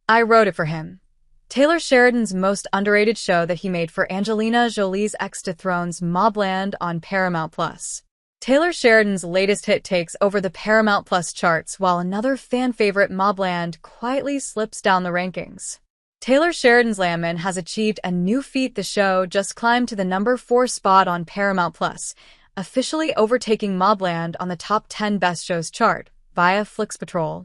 I wrote it for him. Taylor Sheridan's most underrated show that he made for Angelina Jolie's ex-dethrones Mobland on Paramount+. Taylor Sheridan's latest hit takes over the Paramount Plus charts while another fan favorite Mobland quietly slips down the rankings. Taylor Sheridan's Landman has achieved a new feat. The show just climbed to the number 4 spot on Paramount Plus, officially overtaking Mobland on the top 10 best shows chart via Flix Patrol.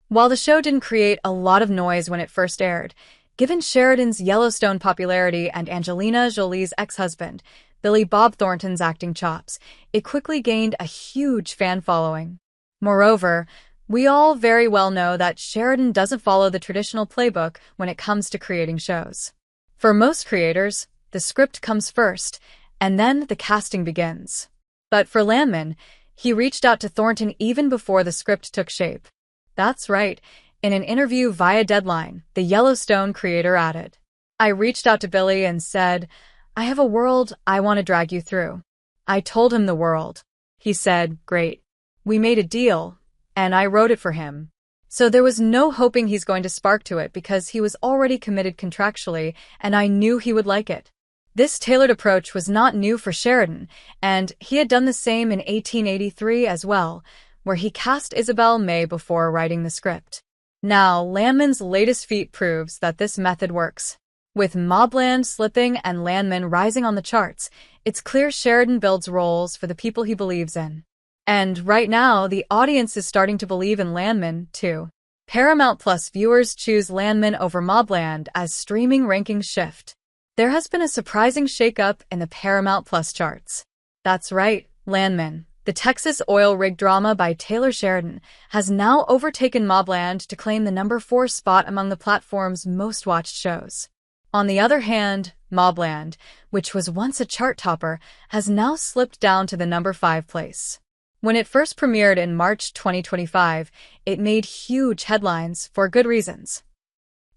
While the show didn't create a lot of noise when it first aired, given Sheridan's Yellowstone popularity and Angelina Jolie's ex-husband, Billy Bob Thornton's acting chops, it quickly gained a huge fan following. Moreover, we all very well know that Sheridan doesn't follow the traditional playbook when it comes to creating shows. For most creators, the script comes first, and then the casting begins. But for Landman, he reached out to Thornton even before the script took shape. That's right, in an interview via Deadline, the Yellowstone creator added, "I reached out to Billy and said, I have a world I want to drag you through. I told him the world. He said, great. We made a deal, and I wrote it for him. So there was no hoping he's going to spark to it because he was already committed contractually, and I knew he would like it." This tailored approach was not new for Sheridan, and he had done the same in 1883 as well, where he cast Isabel May before writing the script. Now, Landman's latest feat proves that this method works. With Mobland slipping and Landman rising on the charts, it's clear Sheridan builds roles for the people he believes in. And right now, the audience is starting to believe in Landman, too. Paramount Plus viewers choose Landman over Mobland as streaming rankings shift. There has been a surprising shakeup in the Paramount Plus charts. That's right, Landman, the Texas oil rig drama by Taylor Sheridan, has now overtaken Mobland to claim the number 4 spot among the platform's most watched shows. On the other hand, Mobland, which was once a chart topper, has now slipped down to the number 5 place. When it first premiered in March 2025, it made huge headlines for good reasons.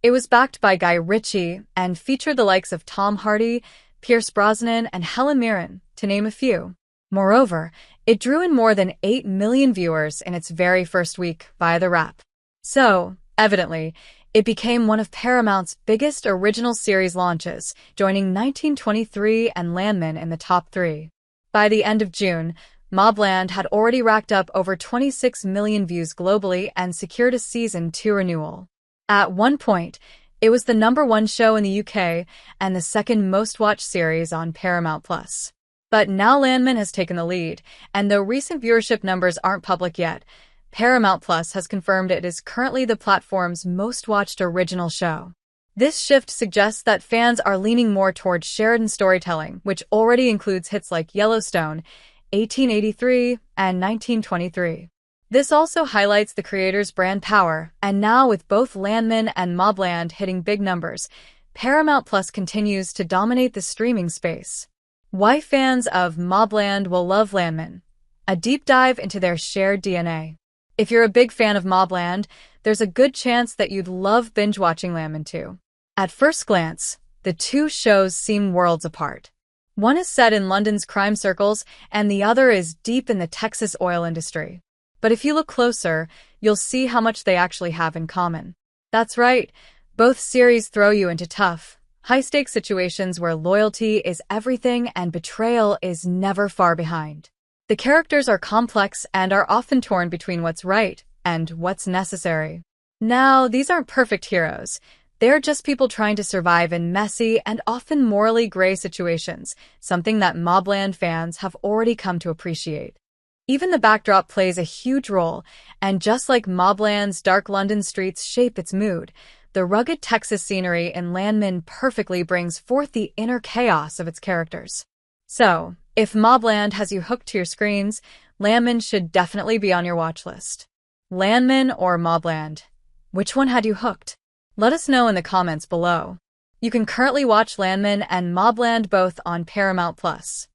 It was backed by Guy Ritchie and featured the likes of Tom Hardy, Pierce Brosnan, and Helen Mirren, to name a few. Moreover, it drew in more than 8 million viewers in its very first week via the Wrap. So, evidently, it became one of Paramount's biggest original series launches, joining 1923 and Landman in the top 3. By the end of June, Mobland had already racked up over 26 million views globally and secured a Season 2 renewal. At one point, it was the number 1 show in the UK and the second most watched series on Paramount+. But now Landman has taken the lead, and though recent viewership numbers aren't public yet, Paramount Plus has confirmed it is currently the platform's most watched original show. This shift suggests that fans are leaning more towards Sheridan storytelling, which already includes hits like Yellowstone, 1883, and 1923. This also highlights the creator's brand power, and now with both Landman and Mobland hitting big numbers, Paramount Plus continues to dominate the streaming space. Why fans of Mobland will love Landman? A deep dive into their shared DNA. If you're a big fan of Mobland, there's a good chance that you'd love binge-watching Landman too. At first glance, the two shows seem worlds apart. One is set in London's crime circles, and the other is deep in the Texas oil industry. But if you look closer, you'll see how much they actually have in common. That's right, both series throw you into tough, high-stakes situations where loyalty is everything and betrayal is never far behind. The characters are complex and are often torn between what's right and what's necessary. Now, these aren't perfect heroes. They're just people trying to survive in messy and often morally gray situations, something that Mobland fans have already come to appreciate. Even the backdrop plays a huge role, and just like Mobland's dark London streets shape its mood, the rugged Texas scenery in Landman perfectly brings forth the inner chaos of its characters. So, if Mobland has you hooked to your screens, Landman should definitely be on your watch list. Landman or Mobland? Which one had you hooked? Let us know in the comments below. You can currently watch Landman and Mobland both on Paramount Plus.